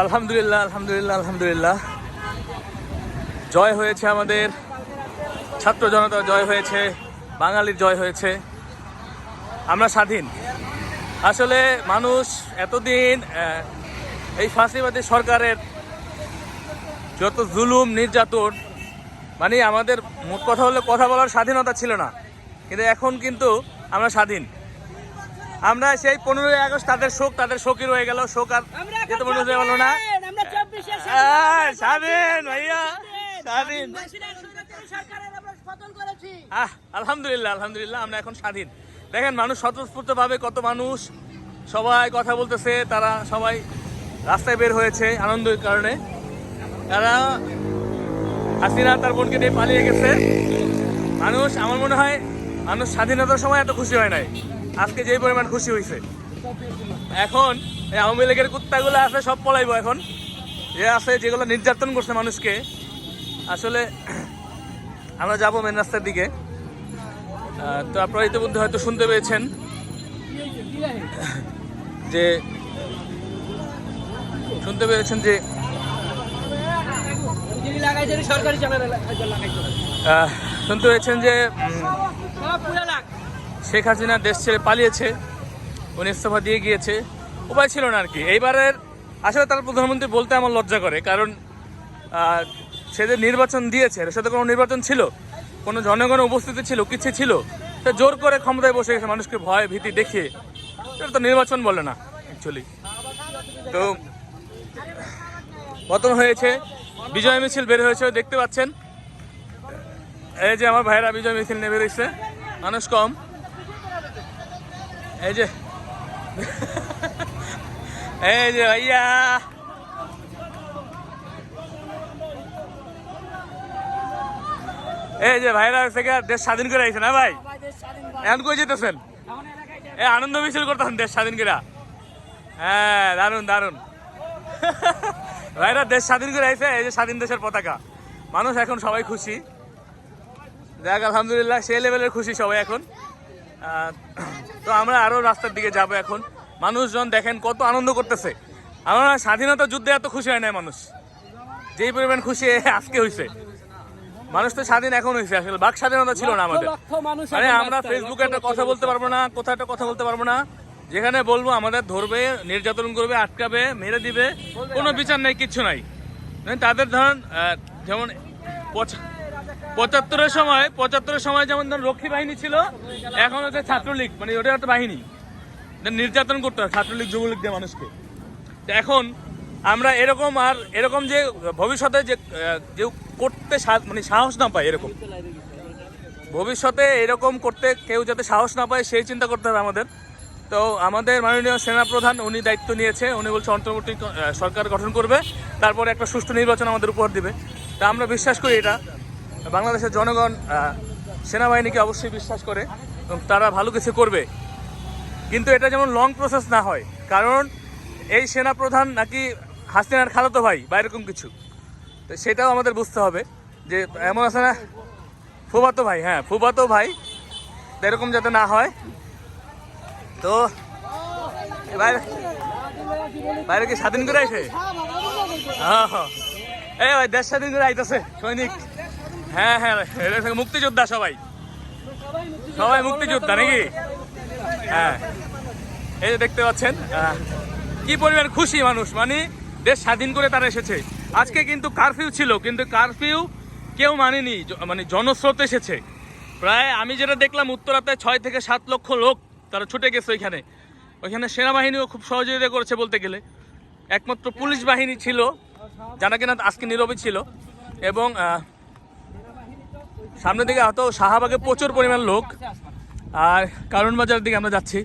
আলহামদুলিল্লাহ, আলহামদুলিল্লাহ, আলহামদুলিল্লাহ। জয় হয়েছে আমাদের ছাত্র জনতার, জয় হয়েছে বাঙালির, জয় হয়েছে। আমরা স্বাধীন। আসলে মানুষ এতদিন এই ফাঁসিবাদী সরকারের যত জুলুম নির্যাতন, মানে আমাদের মোট কথা হলে কথা বলার স্বাধীনতা ছিল না, কিন্তু এখন কিন্তু আমরা স্বাধীন। আমরা সেই 15ই আগস্ট তাদের শোক, তাদের শোকই রয়ে গেল। শোক আর যেতে মনে হতে পারলো না। স্বাধীন ভাইয়া, স্বাধীন। আলহামদুলিল্লাহ, আলহামদুলিল্লাহ, আমরা এখন স্বাধীন। দেখেন মানুষ স্বতঃস্ফূর্ত ভাবে, কত মানুষ সবাই কথা বলতেছে, তারা সবাই রাস্তায় বের হয়েছে আনন্দের কারণে। তারা হাসিনা তার বোনকে নিয়ে পালিয়ে গেছে। মানুষ, আমার মনে হয় মানুষ স্বাধীনতার সময় এত খুশি হয় নাই, আজকে যেই পরিমাণ খুশি হয়েছে। এখন এই আওয়ামী লীগের কুত্তাগুলো আছে সব পলাইবো এখন, যে আছে যেগুলো নির্যাতন করছে মানুষকে। আসলে আমরা যাবো মেন রাস্তার দিকে। তো আপনারা ইতিমধ্যে হয়তো শুনতে পেয়েছেন যে শুনতে পেরেছেন যে শেখ হাসিনা দেশ ছেড়ে পালিয়েছে, উনি ইস্তফা দিয়ে গিয়েছে। উপায় ছিল না আর কি। এইবারের আসলে তার প্রধানমন্ত্রী বলতে আমার লজ্জা করে, কারণ সে যে নির্বাচন দিয়েছে, এর সাথে কোনো নির্বাচন ছিল, কোনো জনগণের উপস্থিতি ছিল, কিছু ছিল, সে জোর করে ক্ষমতায় বসে গেছে মানুষকে ভয় ভীতি দেখিয়ে। এটা তো নির্বাচন বলে না অ্যাকচুয়ালি। তো পতন হয়েছে, বিজয় মিছিল বের হয়েছে, দেখতে পাচ্ছেন। এই যে আমার ভাইরা বিজয় মিছিল নিয়ে বেরিয়েছে, মানুষ কম। এই যে এই যে ভাইয়া, এই যে ভাইরা থেকে দেশ স্বাধীন করে আইছে না ভাই? এখন কই যেতেছেন? এই আনন্দ মিছিল করতেছেন দেশ স্বাধীন করে। হ্যাঁ, দারুন দারুন। ভাইরা দেশ স্বাধীন করে আইছে, এই যে স্বাধীন দেশের পতাকা। মানুষ এখন সবাই খুশি। দেখ আলহামদুলিল্লাহ, সেই লেভেলের খুশি সবাই এখন। তো আমরা আরো রাস্তার দিকে যাব এখন। মানুষজন দেখেন কত আনন্দ করতেছে। আমরা স্বাধীনতা যুদ্ধে এত খুশি হয় নাই মানুষ, যেই পরিমাণ খুশি আজকে হয়েছে। মানুষ তো স্বাধীন এখন হয়েছে, আসলে বাক স্বাধীনতা ছিল না আমাদের। মানে আমরা ফেসবুকে একটা কথা বলতে পারবো না, কোথাও একটা কথা বলতে পারবো না। যেখানে বলবো আমাদের ধরবে, নির্যাতন করবে, আটকাবে, মেরে দিবে, কোনো বিচার নেই, কিচ্ছু নাই। তাদের ধরেন যেমন 75-এর সময় যেমন ধরুন রক্ষী বাহিনী ছিল, এখন হচ্ছে ছাত্রলীগ, মানে ওটা একটা বাহিনী, নির্যাতন করতে হয় ছাত্রলীগ যুবলীগ দিয়ে মানুষকে। এখন আমরা এরকম আর এরকম যে ভবিষ্যতে যে করতে মানে সাহস না পায়, এরকম ভবিষ্যতে এরকম করতে কেউ যাতে সাহস না পায় সেই চিন্তা করতে হবে আমাদের। তো আমাদের মাননীয় সেনাপ্রধান উনি দায়িত্ব নিয়েছে, উনি বলছে অন্তর্বর্তী সরকার গঠন করবে, তারপরে একটা সুষ্ঠু নির্বাচন আমাদের উপহার দিবে। তা আমরা বিশ্বাস করি এটা। বাংলাদেশের জনগণ সেনাবাহিনীকে অবশ্যই বিশ্বাস করে এবং তারা ভালো কিছু করবে, কিন্তু এটা যেমন লং প্রসেস না হয়। কারণ এই সেনাপ্রধান নাকি হাসিনার খালাতো ভাই বা এরকম কিছু, তো সেটাও আমাদের বুঝতে হবে যে এমন আছে না, ফুফাতো ভাই, হ্যাঁ ফুফাতো ভাই, এরকম যাতে না হয়। তো বাইরে কি স্বাধীন করে আইছে? এই ভাই দেশ স্বাধীন করে আইতেছে সৈনিক। হ্যাঁ হ্যাঁ, মুক্তিযোদ্ধা, সবাই সবাই মুক্তিযোদ্ধা নাকি? হ্যাঁ, এই যে দেখতে পাচ্ছেন কি পরিমাণ খুশি মানুষ, মানে দেশ স্বাধীন করে তারা এসেছে। আজকে কিন্তু কারফিউ ছিল, কিন্তু কারফিউ কেউ মানেনি, মানে জনস্রোত এসেছে প্রায়। আমি যেটা দেখলাম উত্তরাতে 6 থেকে 7 লক্ষ লোক তারা ছুটে গেছে ওইখানে সেনাবাহিনীও খুব সহযোগিতা করেছে বলতে গেলে। একমাত্র পুলিশ বাহিনী ছিল যারা কিনা আজকে নীরবে ছিল। এবং সামনের দিকে হয়তো শাহবাগে প্রচুর পরিমাণ লোক, আর কারণ বাজারের দিকে আমরা যাচ্ছি।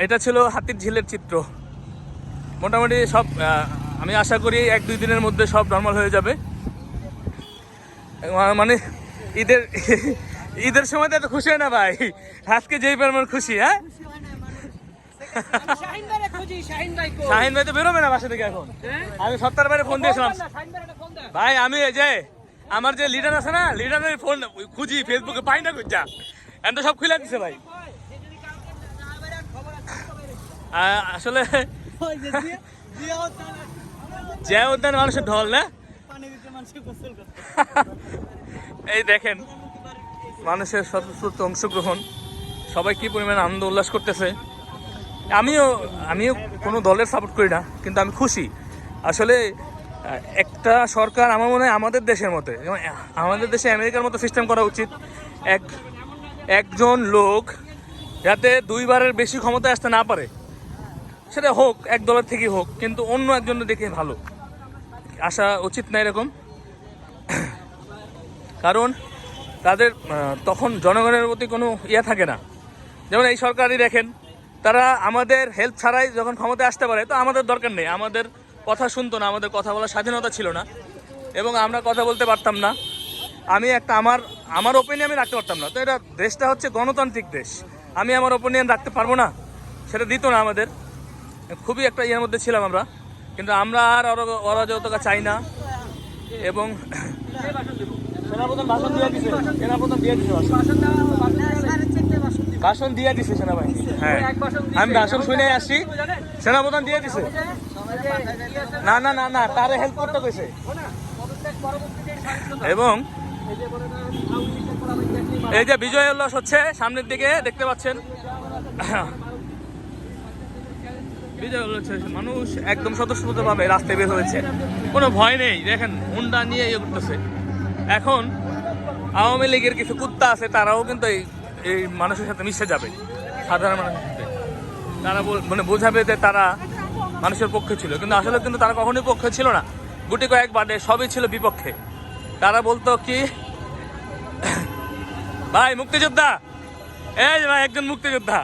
এটা ছিল হাতির ঝিলের চিত্র। মোটামুটি সব আমি আশা করি 1-2 দিনের মধ্যে সব নর্মাল হয়ে যাবে। মানে ঈদের সময় তো এত খুশি হয় না ভাই, আজকে যেই পরিমাণ খুশি। হ্যাঁ, শাহিন ভাই তো বেরোবে না বাসা থেকে এখন। আমি সপ্তাহের বাইরে ফোন দিয়েছিলাম ভাই, আমি এই যে আমার যে লিডার আছে না, লিডারের ফোন খুঁজি ফেসবুকে, পাই না খুঁজা, এখন তো সব খুলে দিচ্ছে ভাই। আসলে জিয়া উদ্যান মানুষের ঢল না। এই দেখেন মানুষের স্বতঃস্ফূর্ত অংশগ্রহণ, সবাই কি পরিমাণে আনন্দ উল্লাস করতেছে। আমিও কোনো দলের সাপোর্ট করি না, কিন্তু আমি খুশি আসলে। একটা সরকার আমার মনে হয় আমাদের দেশের মতো, আমাদের দেশে আমেরিকার মতো সিস্টেম করা উচিত। একজন লোক যাতে দুইবারের বেশি ক্ষমতায় আসতে না পারে, সেটা হোক এক দলের থেকেই হোক, কিন্তু অন্য একজনের দেখে ভালো আসা উচিত না এরকম। কারণ তাদের তখন জনগণের প্রতি কোনো ইয়ে থাকে না। যেমন এই সরকারই দেখেন, তারা আমাদের হেল্প ছাড়াই যখন ক্ষমতায় আসতে পারে, তো আমাদের দরকার নেই, আমাদের কথা শুনতো না, আমাদের কথা বলার স্বাধীনতা ছিল না এবং আমরা কথা বলতে পারতাম না। আমি একটা আমার ওপিনিয়ন আমি রাখতে পারতাম না। তো এটা দেশটা হচ্ছে গণতান্ত্রিক দেশ, আমি আমার ওপিনিয়ন রাখতে পারবো না, সেটা দিত না আমাদের। খুবই একটা ইয়ের মধ্যে ছিলাম আমরা, কিন্তু আমরা আর অরাজকতা চাই না। এবং সেনাপ্রধান ভাষণ দিয়ে দিছে, ভাষণ দিয়ে দিছে সেনাবাহিনী। হ্যাঁ, আমি ভাষণ শুনে আসছি, সেনাপ্রধান দিয়ে দিছে। না না না না, তারে হেল্প করতে কইছে। এবং এই যে বিজয় উল্লাস হচ্ছে সামনের দিকে দেখতে পাচ্ছেন, বিজয় উল্লাস মানুষ একদম স্বতঃস্ফূর্তভাবে রাস্তায় বের হয়েছে, কোনো ভয় নেই। দেখেন হুন্ডা নিয়ে ইয়ে করতেছে। এখন আওয়ামী লীগের কিছু কুত্তা আছে, তারাও কিন্তু এই মানুষের সাথে মিশে যাবে, সাধারণ মানুষের সাথে। তারা মানে বোঝাবে যে তারা মানুষের পক্ষে ছিল, কিন্তু আসলে কিন্তু তারা কখনোই পক্ষে ছিল না। গুটি কয়েক বাদে সবই ছিল বিপক্ষে। তারা বলতো কি, ভাই মুক্তিযোদ্ধা, এই যে ভাই একজন মুক্তিযোদ্ধা।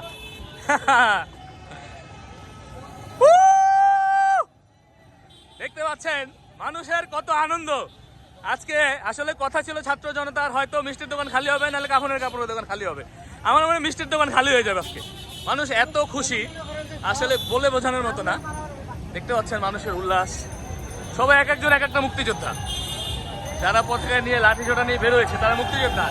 দেখতে পাচ্ছেন মানুষের কত আনন্দ আজকে। আসলে কথা ছিল ছাত্র জনতার হয়তো মিষ্টির দোকান খালি হবে, নাহলে কাপড়ের দোকান খালি হবে। আমার মনে হয় মিষ্টির দোকান খালি হয়ে যাবে আজকে। মানুষ এত খুশি, আসলে বলে বোঝানোর মতো না। দেখতে পাচ্ছেন মানুষের উল্লাস, সবাই এক একজন এক একটা মুক্তিযোদ্ধা। যারা পতাকা নিয়ে লাঠি ছোটা নিয়ে বের হয়েছে তারা মুক্তিযোদ্ধা।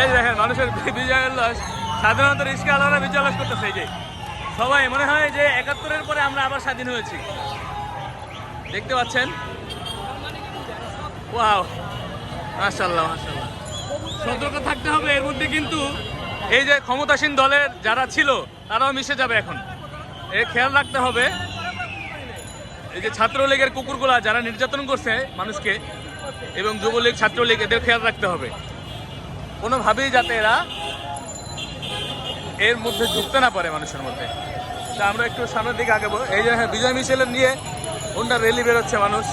এই দেখেন মানুষের বিজয় উল্লাস, সাধারণত রিস্কা আলাদা বিজয় উল্লাস করতেছে। এই যে সবাই মনে হয় যে ৭১-এর পরে আমরা আবার স্বাধীন হয়েছি। দেখতে পাচ্ছেন, ওয়াও, মাশাআল্লাহ মাশাআল্লাহ। সতর্ক থাকতে হবে এর মধ্যে, কিন্তু এই যে ক্ষমতাসীন দলের যারা ছিল তারাও মিশে যাবে এখন, এ খেয়াল রাখতে হবে। এই যে ছাত্রলীগের কুকুরগুলা যারা নির্যাতন করছে মানুষকে, এবং যুবলীগ ছাত্রলীগ, এদের খেয়াল রাখতে হবে কোনোভাবেই যাতে এরা এর মধ্যে ঢুকতে না পারে মানুষের মধ্যে। তা আমরা একটু সামনের দিকে আগাবো। এই যে বিজয় মিছিলের নিয়ে হোন্ডা র্যালি বেরোচ্ছে মানুষ।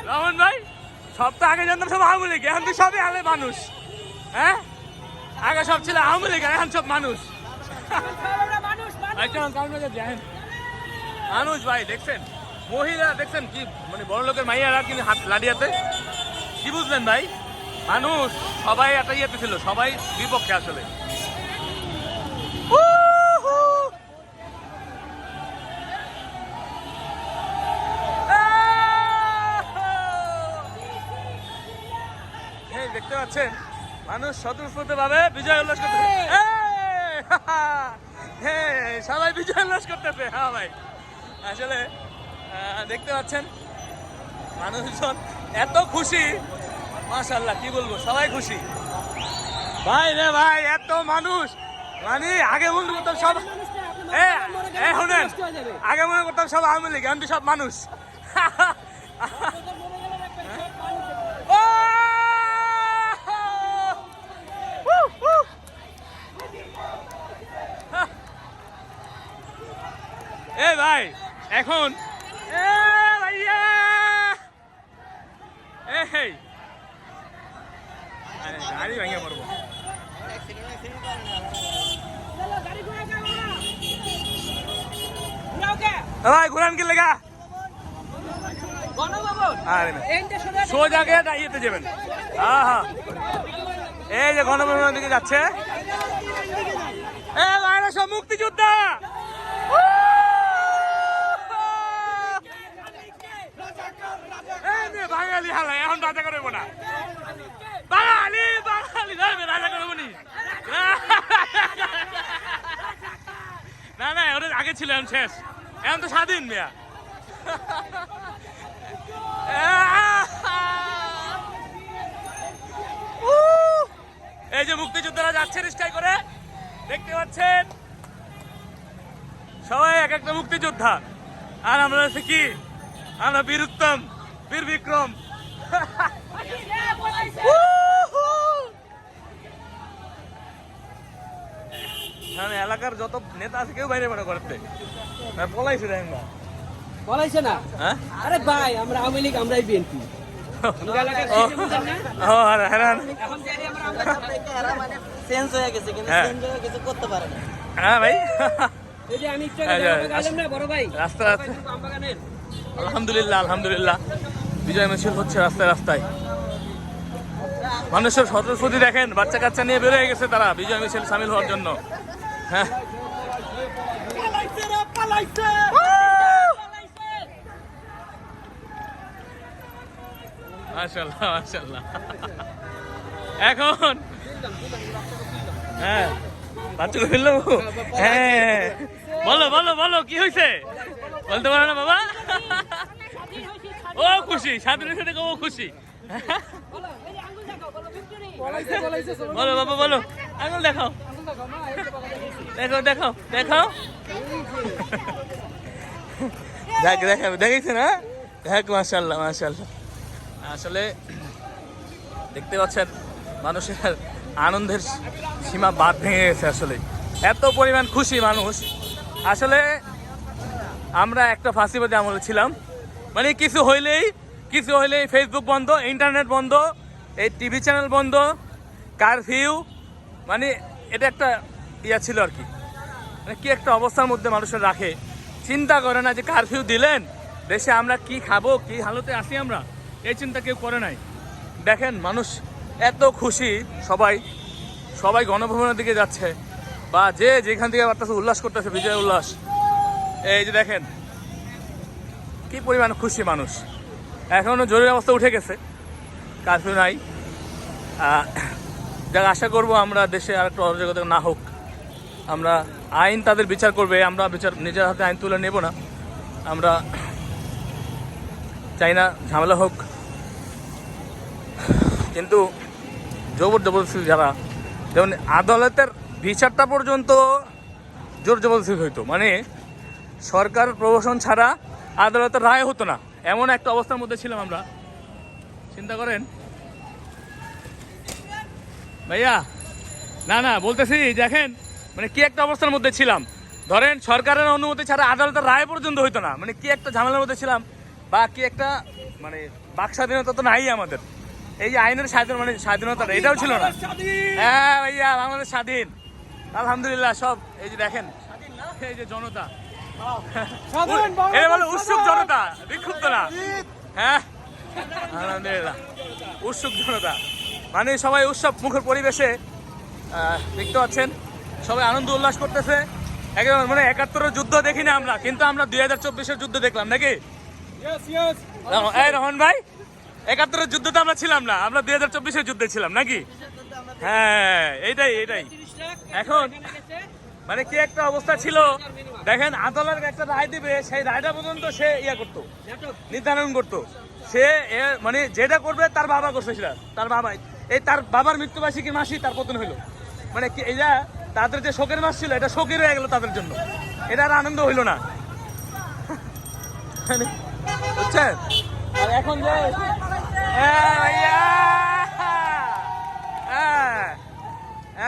রহমান ভাই, সব তো আগে জানতাম সব আওয়ামী লীগ, এখন তো সবই আলে মানুষ। হ্যাঁ, আগে সব ছিল আওয়ামী লীগ, এখন সব মানুষ। মানুষ ভাই দেখছেন, মহিলা দেখছেন কি, মানে বড় লোকের মাইয়ারা কিন্তু হাত লাডিয়াতে, কি বুঝলেন ভাই? মানুষ সবাই একটা ইয়েতে ছিল, সবাই বিপক্ষে আসলে। দেখতে পাচ্ছেন মানুষ স্বতঃস্ফূর্তভাবে বিজয় উল্লাস করতেছে। সবাই বিজয় উল্লাস করতেছে। হ্যাঁ ভাই, আসলে দেখতে পাচ্ছেন মানুষজন এত খুশি, মাশাআল্লাহ, কি বলবো, সবাই খুশি ভাই রে ভাই। এত মানুষ, মানে আগে মনে করতাম সব, শুনেন, আগে মনে করতাম সব আওয়ামী লীগ, এখন তো সব মানুষ। এ ভাই এখন গাড়ি ভেঙে পড়বো। ভাই ঘুরান কি লেগা, সোজা গিয়ে ইয়েতে যাবেন। হ্যাঁ হ্যাঁ, এই যে গণভবনের দিকে যাচ্ছে। এ ভাইরা সব মুক্তিযোদ্ধা। বাঙালি হালা এখন রাজা করবো না, বাঙালি বাঙালি রাজা করবো নি। না না ওটা আগে ছিল, এখন শেষ, এখন তো স্বাধীন মেয়া। এই যে মুক্তিযোদ্ধারা যাচ্ছে রিস্কায় করে, দেখতে পাচ্ছেন সবাই এক একটা মুক্তিযোদ্ধা। আর আমরা আছি কি, আমরা বীর উত্তম, বীর বিক্রম। এলাকার যত নেতা আছে কেউ বাইরে বেড়া করতে পলাইছে, বলাইছে না। আরে ভাই আমরা আওয়ামী লীগ, আমরাই বিএনপি। হ্যাঁ ভাই, আলহামদুলিল্লাহ আলহামদুলিল্লাহ বিজয় মিছিল হচ্ছে রাস্তায় রাস্তায়। মানুষের স্বতঃস্ফূর্তি দেখেন, বাচ্চা কাচ্চা নিয়ে বের হয়ে গেছে তারা বিজয় মিছিল সামিল হওয়ার জন্য। হ্যাঁ মাশাআল্লাহ মাশাআল্লাহ। এখন হ্যাঁ বাচ্চাকে ফেললো। হ্যাঁ বলো বলো বলো কি হয়েছে, বলতে পারো না বাবা? ও খুশি, স্বাধীনের সাথে ও খুশি। বলো বাবা বলো, আঙুল দেখাও, দেখো দেখো দেখাও। দেখ দেখাবে, দেখেছে না? দেখ মাশাআল্লাহ মাশাআল্লাহ। আসলে দেখতে পাচ্ছেন মানুষের আনন্দের সীমা বাদ ভেঙে গেছে। আসলে এত পরিমাণ খুশি মানুষ। আসলে আমরা একটা ফাঁসিবাদী আমলে ছিলাম, মানে কিছু হইলেই ফেসবুক বন্ধ, ইন্টারনেট বন্ধ, এই টিভি চ্যানেল বন্ধ, কারফিউ, মানে এটা একটা ইয়া ছিল আর কি। মানে কি একটা অবস্থার মধ্যে মানুষের রাখে, চিন্তা করে না যে কারফিউ দিলেন দেশে আমরা কি খাবো, কি হালতে আসি আমরা, এই চিন্তা কেউ করে নাই। দেখেন মানুষ এত খুশি, সবাই সবাই গণভবনের দিকে যাচ্ছে, বা যে যেখান থেকে বার্তাছে উল্লাস করতেছে, বিজয় উল্লাস। এই যে দেখেন কি পরিমাণ খুশি মানুষ। এখনও জরুরি অবস্থা উঠে গেছে, কারফিউ নাই। যাক আশা করবো আমরা দেশে আর একটু অরাজকতা না হোক, আমরা আইন তাদের বিচার করবে, আমরা বিচার নিজের হাতে আইন তুলে নেব না। আমরা চাই না ঝামেলা হোক, কিন্তু জবর জবরদস্তি যারা, যেমন আদালতের বিচারটা পর্যন্ত জোর জবরদস্তি হইতো, মানে সরকার প্রশাসন ছাড়া আদালতের রায় হতো না, এমন একটা অবস্থার মধ্যে ছিলাম আমরা। চিন্তা করেন ভাইয়া। না না বলতেছি, দেখেন মানে কি একটা অবস্থার মধ্যে ছিলাম। ধরেন সরকারের অনুমতি ছাড়া আদালতের রায় পর্যন্ত হইতো না, মানে কি একটা ঝামেলার মধ্যে ছিলাম, বা কি একটা মানে বাক স্বাধীনতা তো নাই আমাদের। এই যে আইনের স্বাধীনতা এটাও ছিল না। হ্যাঁ ভাইয়া বাংলাদেশ স্বাধীন আলহামদুলিল্লাহ। সব এই যে দেখেন, এই যে জনতা, বলো উৎসুক জনতা, বিক্ষুব্ধ না। হ্যাঁ আলহামদুলিল্লাহ উৎসুক জনতা, মানে সবাই উৎসব মুখর পরিবেশে দেখতে পাচ্ছেন, সবাই আনন্দ উল্লাস করতেছে। একদম মানে ৭১-এর যুদ্ধ দেখি না আমরা, কিন্তু আমরা ২০২৪-এর যুদ্ধ দেখলাম নাকি? এই রহমান ভাই, ৭১-এর যুদ্ধ তো আমরা ছিলাম না, আমরা ২০২৪-এর যুদ্ধে ছিলাম নাকি? হ্যাঁ এইটাই। এখন মানে কি একটা অবস্থা ছিল দেখেন, আদালত একটা রায় দিবে, সেই রায়টা পর্যন্ত সে করতো, নির্ধারণ করতো। সে মানে যেটা করবে তার বাবা করছে, সেটা তার বাবাই, এই তার বাবার মৃত্যুবার্ষিকীর মাসই তার পতন হইলো। মানে কি এটা তাদের যে শোকের মাস ছিল, এটা শোকের হয়ে গেল তাদের জন্য, এটা আর আনন্দ হইল না, বুঝছেন? আর এখন যে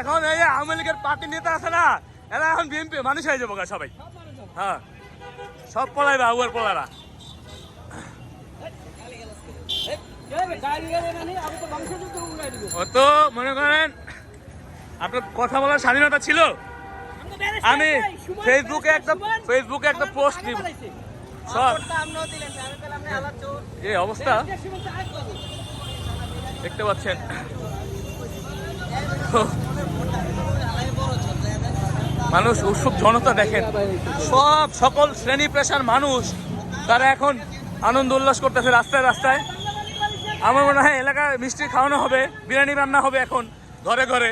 এখন এই যে আওয়ামী লীগের পার্টি নেতা আছে না, এরা এখন বিএনপি মানুষ হয়ে যাবো সবাই। হ্যাঁ সব পলাইবে আগুয়ার পলারা। ও তো মনে করেন আপনার কথা বলার স্বাধীনতা ছিল। আমি ফেসবুকে একটা পোস্ট দিব, সব এই অবস্থা দেখতে পাচ্ছেন। মানুষ উৎসুক জনতা দেখেন, সকল শ্রেণী পেশার মানুষ তারা এখন আনন্দ উল্লাস করতেছে রাস্তায় রাস্তায়। আমার মনে হয় এলাকায় মিষ্টি খাওয়ানো হবে, বিরিয়ানি রান্না হবে এখন ঘরে ঘরে।